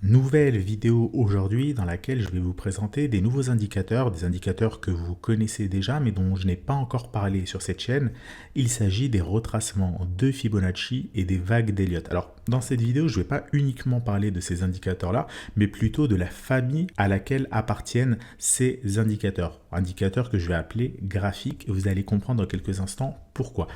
Nouvelle vidéo aujourd'hui dans laquelle je vais vous présenter des nouveaux indicateurs, des indicateurs que vous connaissez déjà mais dont je n'ai pas encore parlé sur cette chaîne. Il s'agit des retracements de Fibonacci et des vagues d'Elliott. Alors dans cette vidéo, je ne vais pas uniquement parler de ces indicateurs-là, mais plutôt de la famille à laquelle appartiennent ces indicateurs. Indicateurs que je vais appeler graphiques et vous allez comprendre dans quelques instants pourquoi.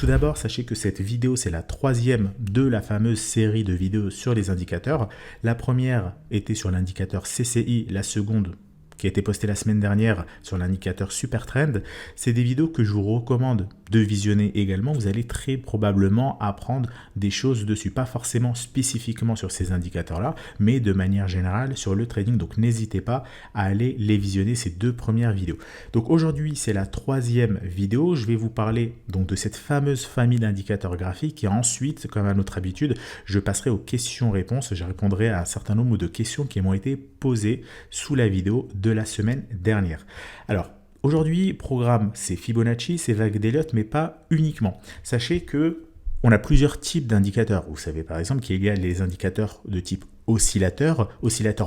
Tout d'abord, sachez que cette vidéo, c'est la troisième de la fameuse série de vidéos sur les indicateurs. La première était sur l'indicateur CCI, la seconde qui a été postée la semaine dernière sur l'indicateur Supertrend. C'est des vidéos que je vous recommande de visionner également. Vous allez très probablement apprendre des choses dessus, pas forcément spécifiquement sur ces indicateurs-là, mais de manière générale sur le trading. Donc n'hésitez pas à aller les visionner, ces deux premières vidéos. Donc aujourd'hui, c'est la troisième vidéo. Je vais vous parler donc de cette fameuse famille d'indicateurs graphiques et ensuite, comme à notre habitude, je passerai aux questions-réponses. Je répondrai à un certain nombre de questions qui m'ont été posées sous la vidéo de la semaine dernière. Alors, aujourd'hui, programme, c'est Fibonacci, c'est vagues d'Elliott, mais pas uniquement. Sachez que on a plusieurs types d'indicateurs. Vous savez par exemple qu'il y a les indicateurs de type oscillateur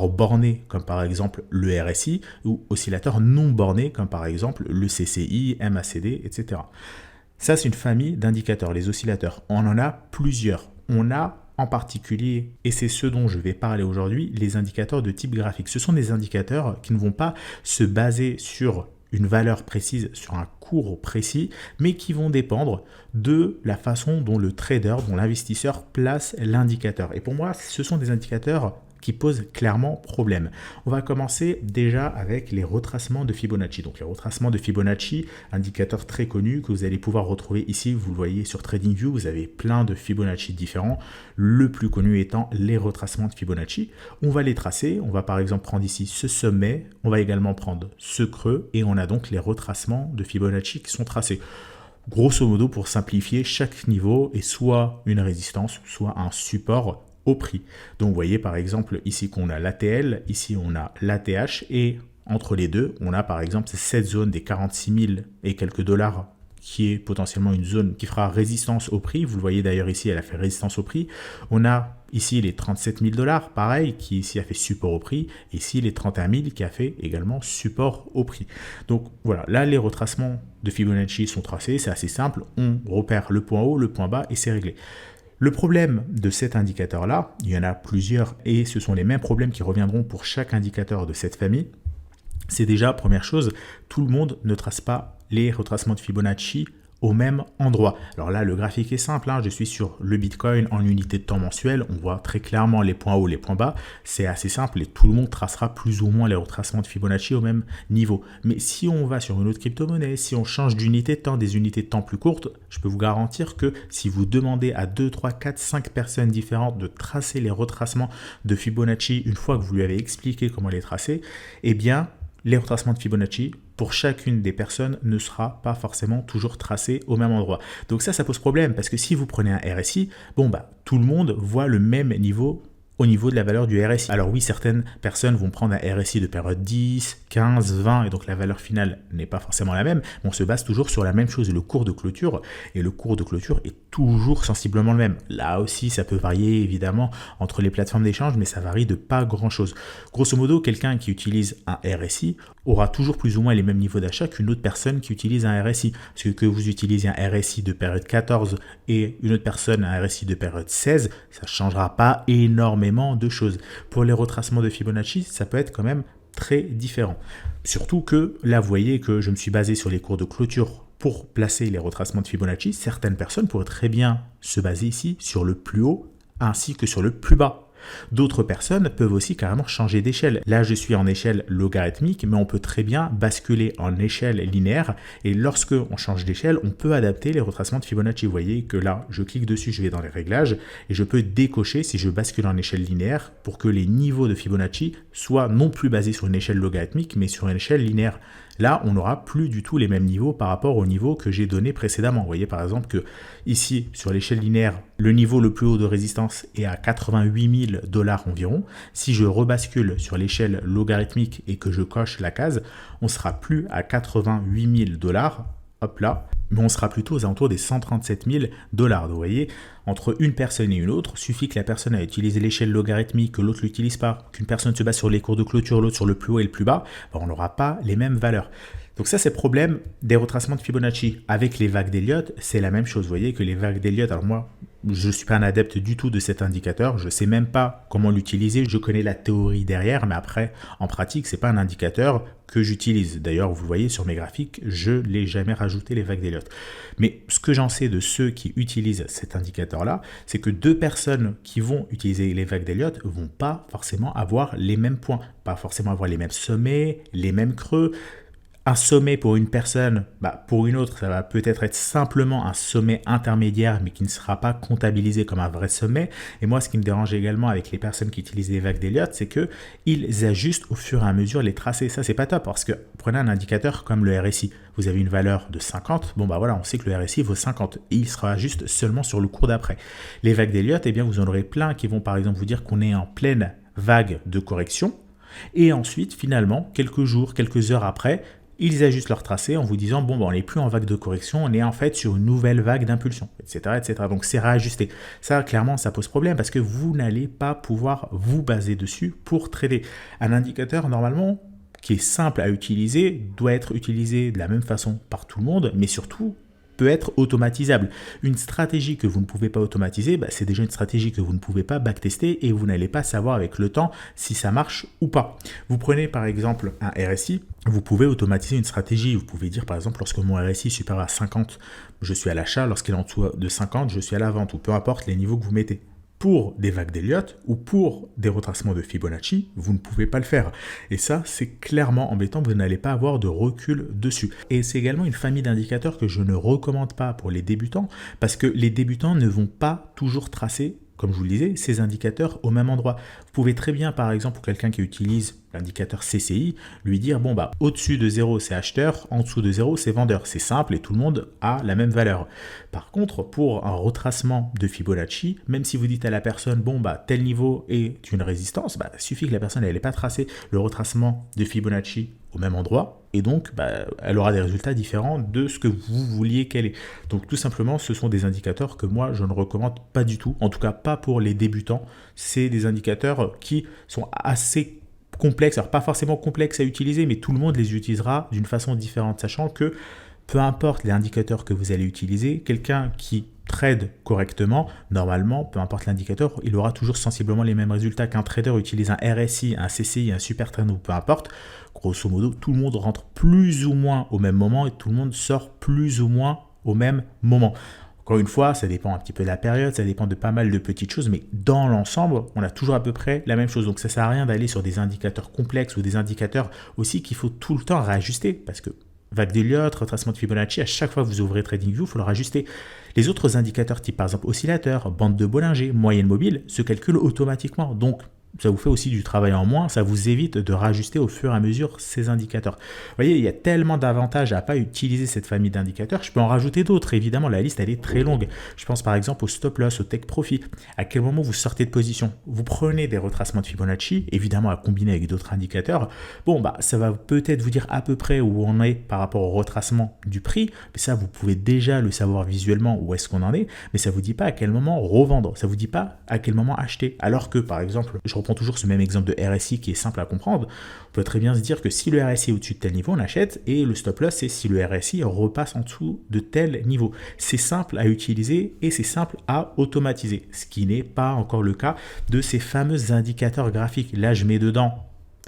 borné comme par exemple le RSI ou oscillateur non borné comme par exemple le CCI, MACD, etc. Ça, c'est une famille d'indicateurs, les oscillateurs. On en a plusieurs. On a en particulier, et c'est ce dont je vais parler aujourd'hui, les indicateurs de type graphique. Ce sont des indicateurs qui ne vont pas se baser sur une valeur précise, sur un cours précis, mais qui vont dépendre de la façon dont le trader, dont l'investisseur place l'indicateur. Et pour moi, ce sont des indicateurs qui posent clairement problème. On va commencer déjà avec les retracements de Fibonacci. Donc les retracements de Fibonacci, indicateur très connu que vous allez pouvoir retrouver ici, vous le voyez sur TradingView, vous avez plein de Fibonacci différents, le plus connu étant les retracements de Fibonacci. On va les tracer, on va par exemple prendre ici ce sommet, on va également prendre ce creux et on a donc les retracements de Fibonacci qui sont tracés. Grosso modo, pour simplifier, chaque niveau est soit une résistance, soit un support au prix. Donc vous voyez par exemple ici qu'on a l'ATL, ici on a l'ATH et entre les deux, on a par exemple cette zone des 46 000 et quelques dollars qui est potentiellement une zone qui fera résistance au prix. Vous le voyez d'ailleurs ici, elle a fait résistance au prix. On a ici les 37 000 dollars, pareil, qui ici a fait support au prix. Ici les 31 000 qui a fait également support au prix. Donc voilà, là les retracements de Fibonacci sont tracés, c'est assez simple. On repère le point haut, le point bas et c'est réglé. Le problème de cet indicateur-là, il y en a plusieurs et ce sont les mêmes problèmes qui reviendront pour chaque indicateur de cette famille. C'est déjà, première chose, tout le monde ne trace pas les retracements de Fibonacci au même endroit. Alors là, le graphique est simple, je suis sur le Bitcoin en unité de temps mensuelle, on voit très clairement les points hauts, les points bas, c'est assez simple et tout le monde tracera plus ou moins les retracements de Fibonacci au même niveau. Mais si on va sur une autre crypto-monnaie, si on change d'unité de temps, des unités de temps plus courtes, je peux vous garantir que si vous demandez à 2, 3, 4, 5 personnes différentes de tracer les retracements de Fibonacci une fois que vous lui avez expliqué comment les tracer, eh bien, les retracements de Fibonacci, pour chacune des personnes, ne sera pas forcément toujours tracé au même endroit. Donc ça pose problème, parce que si vous prenez un RSI, tout le monde voit le même niveau au niveau de la valeur du RSI. Alors oui, certaines personnes vont prendre un RSI de période 10, 15, 20, et donc la valeur finale n'est pas forcément la même, mais on se base toujours sur la même chose, le cours de clôture, et le cours de clôture est toujours sensiblement le même. Là aussi, ça peut varier évidemment entre les plateformes d'échange, mais ça varie de pas grand-chose. Grosso modo, quelqu'un qui utilise un RSI aura toujours plus ou moins les mêmes niveaux d'achat qu'une autre personne qui utilise un RSI. Parce que vous utilisez un RSI de période 14 et une autre personne un RSI de période 16, ça ne changera pas énormément de choses. Pour les retracements de Fibonacci, ça peut être quand même très différent. Surtout que là, vous voyez que je me suis basé sur les cours de clôture pour placer les retracements de Fibonacci. Certaines personnes pourraient très bien se baser ici sur le plus haut ainsi que sur le plus bas. D'autres personnes peuvent aussi carrément changer d'échelle. Là, je suis en échelle logarithmique, mais on peut très bien basculer en échelle linéaire. Et lorsque on change d'échelle, on peut adapter les retracements de Fibonacci. Vous voyez que là, je clique dessus, je vais dans les réglages et je peux décocher si je bascule en échelle linéaire pour que les niveaux de Fibonacci soient non plus basés sur une échelle logarithmique, mais sur une échelle linéaire. Là, on n'aura plus du tout les mêmes niveaux par rapport au niveau que j'ai donné précédemment. Vous voyez par exemple que ici, sur l'échelle linéaire, le niveau le plus haut de résistance est à 88 000 dollars environ. Si je rebascule sur l'échelle logarithmique et que je coche la case, on sera plus à 88 000 dollars. Hop là, mais on sera plutôt aux alentours des 137 000 $. Vous voyez, entre une personne et une autre, suffit que la personne a utilisé l'échelle logarithmique, que l'autre ne l'utilise pas, qu'une personne se base sur les cours de clôture, l'autre sur le plus haut et le plus bas, on n'aura pas les mêmes valeurs. Donc ça, c'est le problème des retracements de Fibonacci. Avec les vagues d'Elliott, c'est la même chose. Vous voyez que les vagues d'Elliott, alors moi, je ne suis pas un adepte du tout de cet indicateur. Je ne sais même pas comment l'utiliser. Je connais la théorie derrière, mais après, en pratique, ce n'est pas un indicateur que j'utilise. D'ailleurs, vous le voyez sur mes graphiques, je ne l'ai jamais rajouté les vagues d'Elliott. Mais ce que j'en sais de ceux qui utilisent cet indicateur-là, c'est que deux personnes qui vont utiliser les vagues d'Elliott ne vont pas forcément avoir les mêmes points, pas forcément avoir les mêmes sommets, les mêmes creux. Un sommet pour une personne, pour une autre, ça va peut-être être simplement un sommet intermédiaire, mais qui ne sera pas comptabilisé comme un vrai sommet. Et moi, ce qui me dérange également avec les personnes qui utilisent les vagues d'Elliott, c'est qu'ils ajustent au fur et à mesure les tracés. Ça, c'est pas top, parce que prenez un indicateur comme le RSI. Vous avez une valeur de 50, on sait que le RSI vaut 50, et il sera juste seulement sur le cours d'après. Les vagues d'Elliott, vous en aurez plein qui vont par exemple vous dire qu'on est en pleine vague de correction, et ensuite, finalement, quelques jours, quelques heures après, ils ajustent leur tracé en vous disant on n'est plus en vague de correction, on est en fait sur une nouvelle vague d'impulsion, etc., etc. Donc c'est réajusté. Ça, clairement, ça pose problème parce que vous n'allez pas pouvoir vous baser dessus pour trader. Un indicateur, normalement, qui est simple à utiliser, doit être utilisé de la même façon par tout le monde, mais surtout peut être automatisable. Une stratégie que vous ne pouvez pas automatiser, c'est déjà une stratégie que vous ne pouvez pas backtester et vous n'allez pas savoir avec le temps si ça marche ou pas. Vous prenez par exemple un RSI, vous pouvez automatiser une stratégie. Vous pouvez dire par exemple lorsque mon RSI est supérieur à 50, je suis à l'achat, lorsqu'il est en dessous de 50, je suis à la vente, ou peu importe les niveaux que vous mettez. Pour des vagues d'Elliott ou pour des retracements de Fibonacci, vous ne pouvez pas le faire. Et ça, c'est clairement embêtant, vous n'allez pas avoir de recul dessus. Et c'est également une famille d'indicateurs que je ne recommande pas pour les débutants, parce que les débutants ne vont pas toujours tracer, comme je vous le disais, ces indicateurs au même endroit. Vous pouvez très bien, par exemple, pour quelqu'un qui utilise l'indicateur CCI, lui dire, au-dessus de 0, c'est acheteur, en dessous de 0, c'est vendeur. C'est simple et tout le monde a la même valeur. Par contre, pour un retracement de Fibonacci, même si vous dites à la personne, tel niveau est une résistance, il suffit que la personne n'ait pas tracé le retracement de Fibonacci au même endroit, et donc elle aura des résultats différents de ce que vous vouliez qu'elle ait. Donc tout simplement, ce sont des indicateurs que moi, je ne recommande pas du tout, en tout cas pas pour les débutants. C'est des indicateurs qui sont assez complexes, alors pas forcément complexes à utiliser, mais tout le monde les utilisera d'une façon différente, sachant que peu importe les indicateurs que vous allez utiliser, quelqu'un qui trade correctement, normalement, peu importe l'indicateur, il aura toujours sensiblement les mêmes résultats qu'un trader utilise un RSI, un CCI, un super trend ou peu importe. Grosso modo, tout le monde rentre plus ou moins au même moment et tout le monde sort plus ou moins au même moment. Encore une fois, ça dépend un petit peu de la période, ça dépend de pas mal de petites choses, mais dans l'ensemble, on a toujours à peu près la même chose. Donc ça ne sert à rien d'aller sur des indicateurs complexes ou des indicateurs aussi qu'il faut tout le temps réajuster, parce que vague d'Elliott, retracement de Fibonacci, à chaque fois que vous ouvrez TradingView, il faut le rajuster. Les autres indicateurs type par exemple oscillateur, bande de Bollinger, moyenne mobile se calculent automatiquement. Donc ça vous fait aussi du travail en moins, ça vous évite de rajuster au fur et à mesure ces indicateurs. Vous voyez, il y a tellement d'avantages à ne pas utiliser cette famille d'indicateurs. Je peux en rajouter d'autres, évidemment, la liste elle est très longue. Je pense par exemple au stop loss, au take profit. À quel moment vous sortez de position? Vous prenez des retracements de Fibonacci, évidemment à combiner avec d'autres indicateurs. Ça va peut-être vous dire à peu près où on est par rapport au retracement du prix, mais ça vous pouvez déjà le savoir visuellement où est-ce qu'on en est, mais ça ne vous dit pas à quel moment revendre, ça ne vous dit pas à quel moment acheter. Alors que par exemple, je reprends toujours ce même exemple de RSI qui est simple à comprendre, on peut très bien se dire que si le RSI est au-dessus de tel niveau, on achète, et le stop loss, c'est si le RSI repasse en dessous de tel niveau. C'est simple à utiliser et c'est simple à automatiser, ce qui n'est pas encore le cas de ces fameux indicateurs graphiques. Là, je mets dedans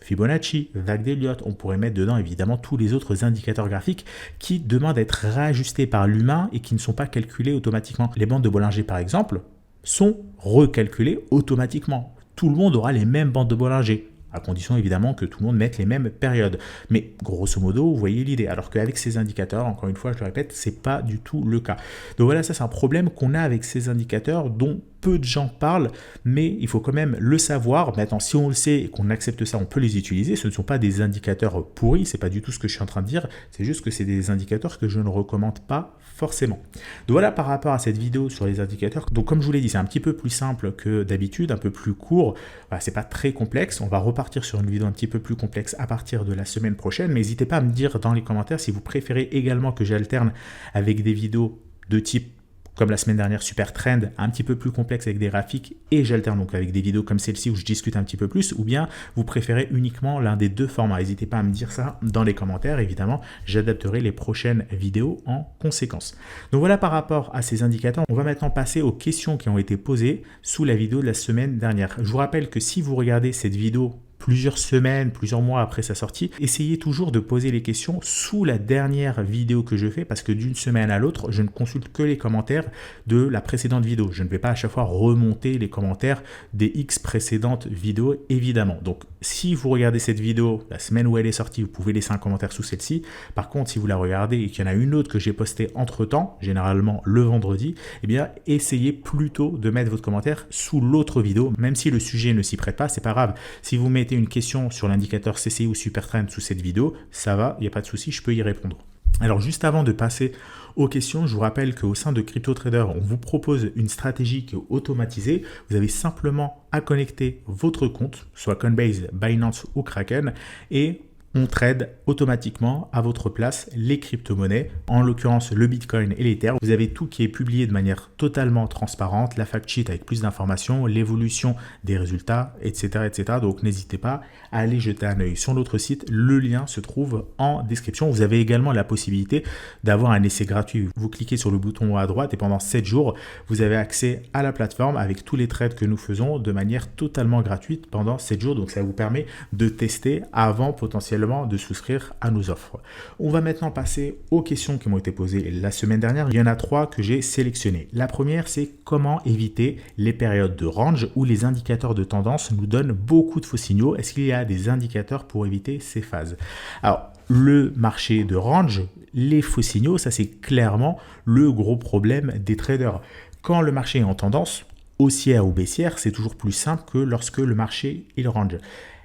Fibonacci, vague d'Elliott, on pourrait mettre dedans évidemment tous les autres indicateurs graphiques qui demandent d'être réajustés par l'humain et qui ne sont pas calculés automatiquement. Les bandes de Bollinger par exemple sont recalculées automatiquement. Tout le monde aura les mêmes bandes de Bollinger, à condition évidemment que tout le monde mette les mêmes périodes. Mais grosso modo, vous voyez l'idée. Alors qu'avec ces indicateurs, encore une fois, je le répète, c'est pas du tout le cas. Donc voilà, ça c'est un problème qu'on a avec ces indicateurs dont peu de gens parlent, mais il faut quand même le savoir. Maintenant, si on le sait et qu'on accepte ça, on peut les utiliser. Ce ne sont pas des indicateurs pourris, c'est pas du tout ce que je suis en train de dire, c'est juste que c'est des indicateurs que je ne recommande pas forcément. Donc voilà par rapport à cette vidéo sur les indicateurs. Donc comme je vous l'ai dit, c'est un petit peu plus simple que d'habitude, un peu plus court. Voilà, c'est pas très complexe. On va repartir sur une vidéo un petit peu plus complexe à partir de la semaine prochaine. Mais n'hésitez pas à me dire dans les commentaires si vous préférez également que j'alterne avec des vidéos de type comme la semaine dernière, Super Trend, un petit peu plus complexe avec des graphiques, et j'alterne donc avec des vidéos comme celle-ci où je discute un petit peu plus, ou bien vous préférez uniquement l'un des deux formats. N'hésitez pas à me dire ça dans les commentaires, évidemment, j'adapterai les prochaines vidéos en conséquence. Donc voilà par rapport à ces indicateurs. On va maintenant passer aux questions qui ont été posées sous la vidéo de la semaine dernière. Je vous rappelle que si vous regardez cette vidéo plusieurs semaines, plusieurs mois après sa sortie, essayez toujours de poser les questions sous la dernière vidéo que je fais parce que d'une semaine à l'autre, je ne consulte que les commentaires de la précédente vidéo. Je ne vais pas à chaque fois remonter les commentaires des X précédentes vidéos, évidemment. Donc, si vous regardez cette vidéo la semaine où elle est sortie, vous pouvez laisser un commentaire sous celle-ci. Par contre, si vous la regardez et qu'il y en a une autre que j'ai postée entre-temps, généralement le vendredi, eh bien, essayez plutôt de mettre votre commentaire sous l'autre vidéo, même si le sujet ne s'y prête pas, c'est pas grave. Si vous mettez une question sur l'indicateur CCI ou Supertrend sous cette vidéo, ça va, il n'y a pas de souci, je peux y répondre. Alors juste avant de passer aux questions, je vous rappelle qu'au sein de CryptoTrader, on vous propose une stratégie qui est automatisée. Vous avez simplement à connecter votre compte, soit Coinbase, Binance ou Kraken, et on trade automatiquement à votre place les crypto-monnaies, en l'occurrence le Bitcoin et l'Ether. Vous avez tout qui est publié de manière totalement transparente, la fact sheet avec plus d'informations, l'évolution des résultats, etc., etc. Donc n'hésitez pas à aller jeter un œil sur notre site. Le lien se trouve en description. Vous avez également la possibilité d'avoir un essai gratuit. Vous cliquez sur le bouton à droite et pendant 7 jours, vous avez accès à la plateforme avec tous les trades que nous faisons de manière totalement gratuite pendant 7 jours. Donc ça vous permet de tester avant potentiellement de souscrire à nos offres. On va maintenant passer aux questions qui m'ont été posées la semaine dernière. Il y en a 3 que j'ai sélectionnées. La première, c'est comment éviter les périodes de range où les indicateurs de tendance nous donnent beaucoup de faux signaux. Est-ce qu'il y a des indicateurs pour éviter ces phases? Alors, le marché de range, les faux signaux, ça c'est clairement le gros problème des traders. Quand le marché est en tendance, haussière ou baissière, c'est toujours plus simple que lorsque le marché il range.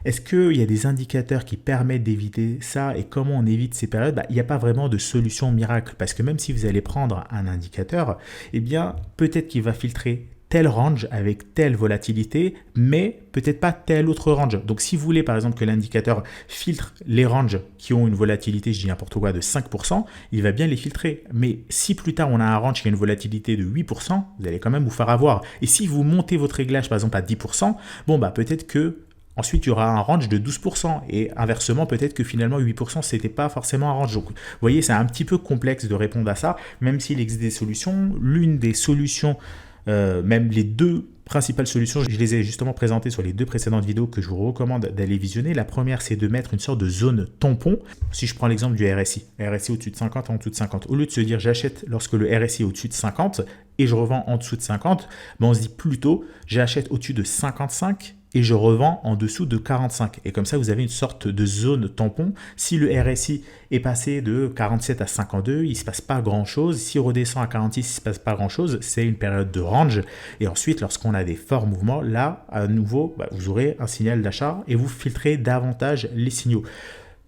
Est-ce qu'il y a des indicateurs qui permettent d'éviter ça et comment on évite ces périodes? Il n'y a pas vraiment de solution miracle parce que même si vous allez prendre un indicateur, eh bien peut-être qu'il va filtrer tel range avec telle volatilité, mais peut-être pas tel autre range. Donc si vous voulez par exemple que l'indicateur filtre les ranges qui ont une volatilité, je dis n'importe quoi, de 5%, il va bien les filtrer. Mais si plus tard on a un range qui a une volatilité de 8%, vous allez quand même vous faire avoir. Et si vous montez votre réglage par exemple à 10%, bon peut-être que ensuite, il y aura un range de 12% et inversement, peut-être que finalement 8%, c'était pas forcément un range. Donc, vous voyez, c'est un petit peu complexe de répondre à ça, même s'il existe des solutions. L'une des solutions, même les deux principales solutions, je les ai justement présentées sur les 2 précédentes vidéos que je vous recommande d'aller visionner. La première, c'est de mettre une sorte de zone tampon. Si je prends l'exemple du RSI, RSI au-dessus de 50, en dessous de 50. Au lieu de se dire j'achète lorsque le RSI est au-dessus de 50 et je revends en dessous de 50, on se dit plutôt j'achète au-dessus de 55 et je revends en dessous de 45. Et comme ça, vous avez une sorte de zone tampon. Si le RSI est passé de 47 à 52, il ne se passe pas grand-chose. S'il redescend à 46, il ne se passe pas grand-chose. C'est une période de range. Et ensuite, lorsqu'on a des forts mouvements, là, à nouveau, vous aurez un signal d'achat et vous filtrez davantage les signaux.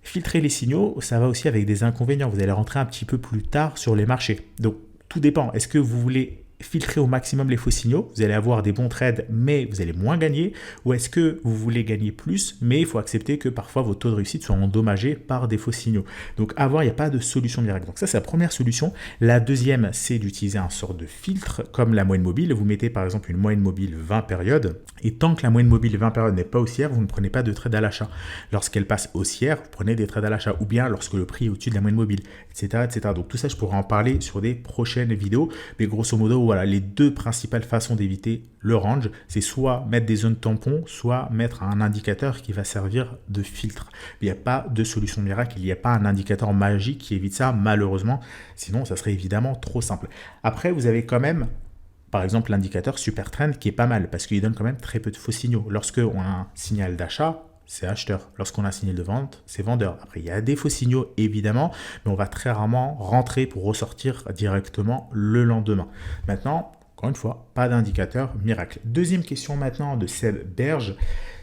Filtrer les signaux, ça va aussi avec des inconvénients. Vous allez rentrer un petit peu plus tard sur les marchés. Donc, tout dépend. Est-ce que vous voulez filtrer au maximum les faux signaux, vous allez avoir des bons trades, mais vous allez moins gagner, ou est-ce que vous voulez gagner plus, mais il faut accepter que parfois vos taux de réussite soient endommagés par des faux signaux. Donc à voir, il n'y a pas de solution miracle. Donc ça, c'est la première solution. La deuxième, c'est d'utiliser un sort de filtre, comme la moyenne mobile. Vous mettez par exemple une moyenne mobile 20 périodes, et tant que la moyenne mobile 20 périodes n'est pas haussière, vous ne prenez pas de trade à l'achat. Lorsqu'elle passe haussière, vous prenez des trades à l'achat, ou bien lorsque le prix est au-dessus de la moyenne mobile, etc., etc. Donc tout ça, je pourrais en parler sur des prochaines vidéos, mais grosso modo, voilà, les 2 principales façons d'éviter le range, c'est soit mettre des zones tampons, soit mettre un indicateur qui va servir de filtre. Il n'y a pas de solution miracle, il n'y a pas un indicateur magique qui évite ça, malheureusement, sinon ça serait évidemment trop simple. Après, vous avez quand même, par exemple, l'indicateur Supertrend qui est pas mal, parce qu'il donne quand même très peu de faux signaux. Lorsqu'on a un signal d'achat, c'est acheteur. Lorsqu'on a un signal de vente, c'est vendeur. Après, il y a des faux signaux, évidemment, mais on va très rarement rentrer pour ressortir directement le lendemain. Maintenant, Encore une fois, pas d'indicateur miracle. Deuxième question maintenant de Seb Berge.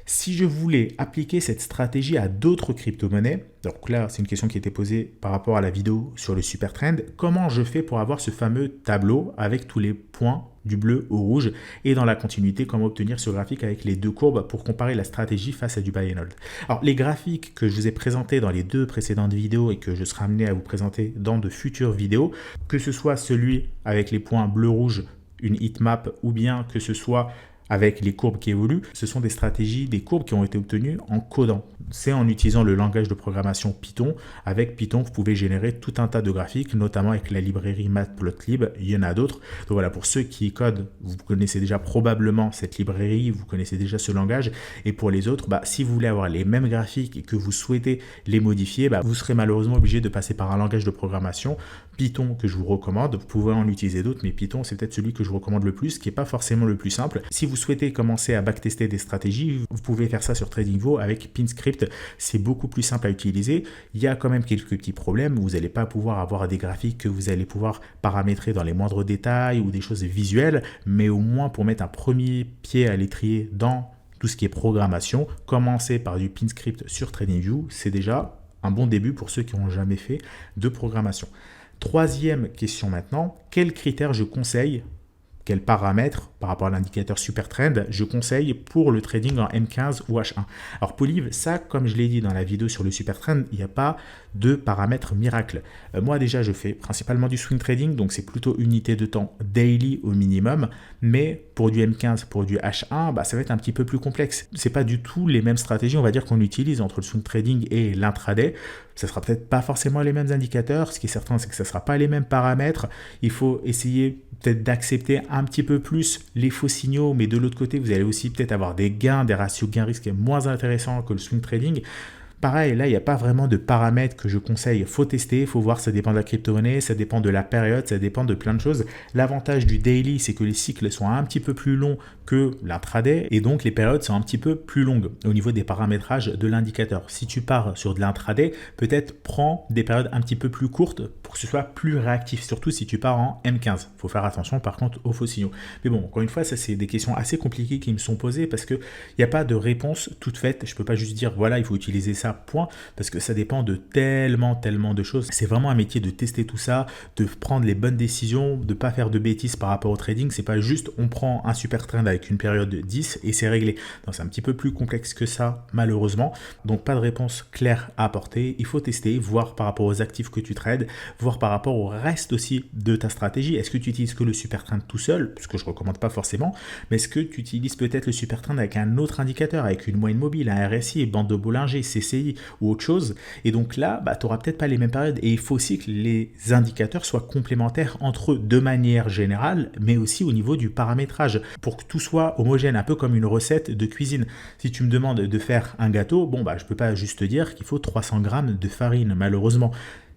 Si je voulais appliquer cette stratégie à d'autres crypto-monnaies, donc là c'est une question qui a été posée par rapport à la vidéo sur le super trend, comment je fais pour avoir ce fameux tableau avec tous les points du bleu au rouge et dans la continuité, comment obtenir ce graphique avec les deux courbes pour comparer la stratégie face à du buy and hold. Alors les graphiques que je vous ai présentés dans les deux précédentes vidéos et que je serai amené à vous présenter dans de futures vidéos, que ce soit celui avec les points bleu-rouge, une heatmap, ou bien que ce soit avec les courbes qui évoluent, ce sont des stratégies, des courbes qui ont été obtenues en codant. C'est en utilisant le langage de programmation Python. Avec Python, vous pouvez générer tout un tas de graphiques, notamment avec la librairie Matplotlib. Il y en a d'autres. Donc voilà, pour ceux qui codent, vous connaissez déjà probablement cette librairie, vous connaissez déjà ce langage. Et pour les autres, si vous voulez avoir les mêmes graphiques et que vous souhaitez les modifier, vous serez malheureusement obligé de passer par un langage de programmation Python que je vous recommande. Vous pouvez en utiliser d'autres, mais Python, c'est peut-être celui que je vous recommande le plus, qui n'est pas forcément le plus simple. Si vous souhaitez commencer à backtester des stratégies, vous pouvez faire ça sur TradingView avec Pinscript. C'est beaucoup plus simple à utiliser. Il y a quand même quelques petits problèmes. Vous n'allez pas pouvoir avoir des graphiques que vous allez pouvoir paramétrer dans les moindres détails ou des choses visuelles, mais au moins pour mettre un premier pied à l'étrier dans tout ce qui est programmation, commencer par du Pinscript sur TradingView, c'est déjà un bon début pour ceux qui n'ont jamais fait de programmation. Troisième question maintenant, quels critères je conseille, quels paramètres par rapport à l'indicateur super trend je conseille pour le trading en M15 ou H1. Alors Polyv, ça comme je l'ai dit dans la vidéo sur le super trend, il n'y a pas de paramètres miracle. Moi déjà je fais principalement du swing trading, donc c'est plutôt unité de temps daily au minimum, mais pour du M15, pour du H1, ça va être un petit peu plus complexe. C'est pas du tout les mêmes stratégies, on va dire, qu'on utilise entre le swing trading et l'intraday. Ça sera peut-être pas forcément les mêmes indicateurs. Ce qui est certain, c'est que ça sera pas les mêmes paramètres. Il faut essayer peut-être d'accepter un petit peu plus les faux signaux, mais de l'autre côté, vous allez aussi peut-être avoir des gains, des ratios gain-risque moins intéressants que le swing trading. Pareil, là, il n'y a pas vraiment de paramètres que je conseille. Il faut tester, il faut voir, ça dépend de la crypto-monnaie, ça dépend de la période, ça dépend de plein de choses. L'avantage du daily, c'est que les cycles sont un petit peu plus longs que l'intraday et donc les périodes sont un petit peu plus longues au niveau des paramétrages de l'indicateur. Si tu pars sur de l'intraday, peut-être prends des périodes un petit peu plus courtes pour que ce soit plus réactif, surtout si tu pars en M15. Il faut faire attention par contre aux faux signaux. Mais bon, encore une fois, ça c'est des questions assez compliquées qui me sont posées parce qu'il n'y a pas de réponse toute faite. Je ne peux pas juste dire voilà, il faut utiliser ça, point, parce que ça dépend de tellement de choses. C'est vraiment un métier de tester tout ça, de prendre les bonnes décisions, de ne pas faire de bêtises par rapport au trading. C'est pas juste on prend un super trend avec une période de 10 et c'est réglé. Donc c'est un petit peu plus complexe que ça, malheureusement. Donc pas de réponse claire à apporter. Il faut tester, voir par rapport aux actifs que tu trades, voir par rapport au reste aussi de ta stratégie. Est-ce que tu utilises que le super trend tout seul, ce que je recommande pas forcément, mais est-ce que tu utilises peut-être le super trend avec un autre indicateur, avec une moyenne mobile, un RSI, bande de Bollinger, CCI ou autre chose, et donc là tu n'auras peut-être pas les mêmes périodes et il faut aussi que les indicateurs soient complémentaires entre eux de manière générale, mais aussi au niveau du paramétrage pour que tout soit homogène, un peu comme une recette de cuisine. Si tu me demandes de faire un gâteau, je peux pas juste te dire qu'il faut 300 grammes de farine, malheureusement.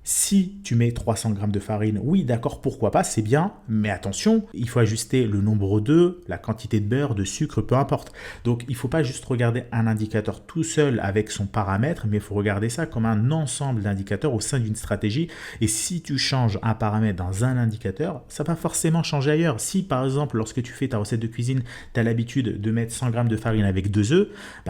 Si tu mets 300 grammes de farine, oui, d'accord, pourquoi pas, c'est bien, mais attention, il faut ajuster le nombre d'œufs, la quantité de beurre, de sucre, peu importe. Donc, il ne faut pas juste regarder un indicateur tout seul avec son paramètre, mais il faut regarder ça comme un ensemble d'indicateurs au sein d'une stratégie. Et si tu changes un paramètre dans un indicateur, ça va forcément changer ailleurs. Si, par exemple, lorsque tu fais ta recette de cuisine, tu as l'habitude de mettre 100 grammes de farine avec 2 œufs,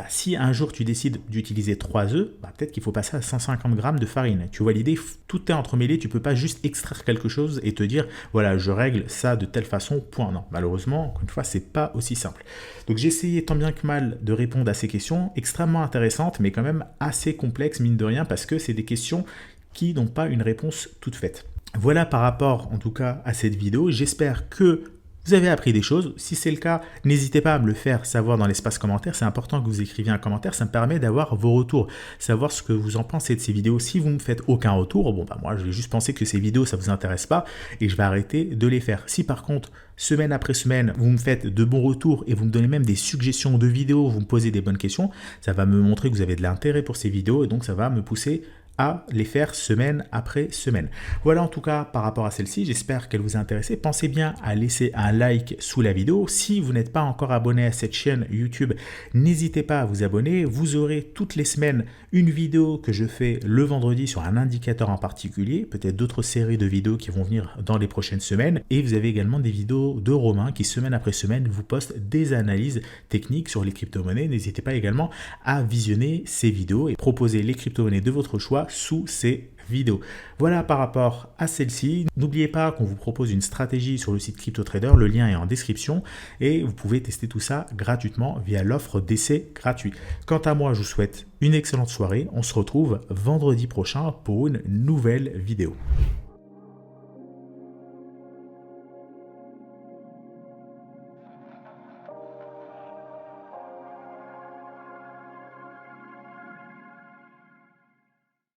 si un jour tu décides d'utiliser 3 œufs, peut-être qu'il faut passer à 150 grammes de farine. Tu vois l'idée, tout est entremêlé, tu peux pas juste extraire quelque chose et te dire voilà, je règle ça de telle façon, point. Non, malheureusement, encore une fois, c'est pas aussi simple. Donc j'ai essayé tant bien que mal de répondre à ces questions extrêmement intéressantes, mais quand même assez complexes, mine de rien, parce que c'est des questions qui n'ont pas une réponse toute faite. Voilà par rapport en tout cas à cette vidéo. J'espère que vous avez appris des choses. Si c'est le cas, n'hésitez pas à me le faire savoir dans l'espace commentaire. C'est important que vous écriviez un commentaire. Ça me permet d'avoir vos retours, savoir ce que vous en pensez de ces vidéos. Si vous ne me faites aucun retour, moi je vais juste penser que ces vidéos ça vous intéresse pas et je vais arrêter de les faire. Si par contre, semaine après semaine, vous me faites de bons retours et vous me donnez même des suggestions de vidéos, vous me posez des bonnes questions, ça va me montrer que vous avez de l'intérêt pour ces vidéos et donc ça va me pousser à les faire semaine après semaine. Voilà en tout cas par rapport à celle-ci, j'espère qu'elle vous a intéressé. Pensez bien à laisser un like sous la vidéo. Si vous n'êtes pas encore abonné à cette chaîne YouTube, n'hésitez pas à vous abonner. Vous aurez toutes les semaines une vidéo que je fais le vendredi sur un indicateur en particulier, peut-être d'autres séries de vidéos qui vont venir dans les prochaines semaines. Et vous avez également des vidéos de Romain qui semaine après semaine vous poste des analyses techniques sur les crypto-monnaies. N'hésitez pas également à visionner ces vidéos et proposer les crypto-monnaies de votre choix sous ces vidéos. Voilà par rapport à celle-ci. N'oubliez pas qu'on vous propose une stratégie sur le site CryptoTrader, le lien est en description et vous pouvez tester tout ça gratuitement via l'offre d'essai gratuit. Quant à moi, je vous souhaite une excellente soirée. On se retrouve vendredi prochain pour une nouvelle vidéo.